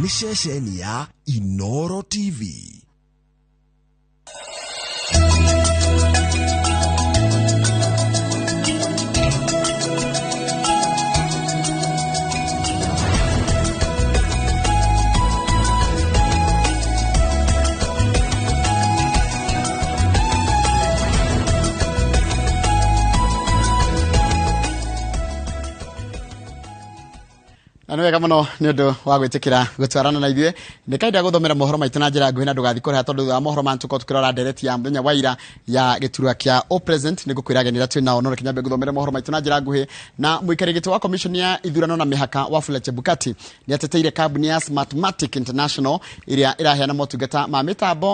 nĩ ceceni ya Inooro TV. Anwega muno ni undu wa gwitikira gutwarana na ithuĩ nĩ kaida guthomera mohoro maitu na njĩra nguhĩ na ndũgathikore tondu wa mohoro mantuko tukirora ndereti ya muthenya wa ira ya giturwa kĩa o president nĩ gukwĩra genera twĩ nao no kinyambe guthomera mohoro maitu na njĩra nguhĩ na mũikari gĩtĩ wa commission ya ithurano na mĩhaka Wafula Chebukati nĩ ateteire kambuni ya Smartmatic International ĩrĩa ĩraheana motungata ma mĩtambo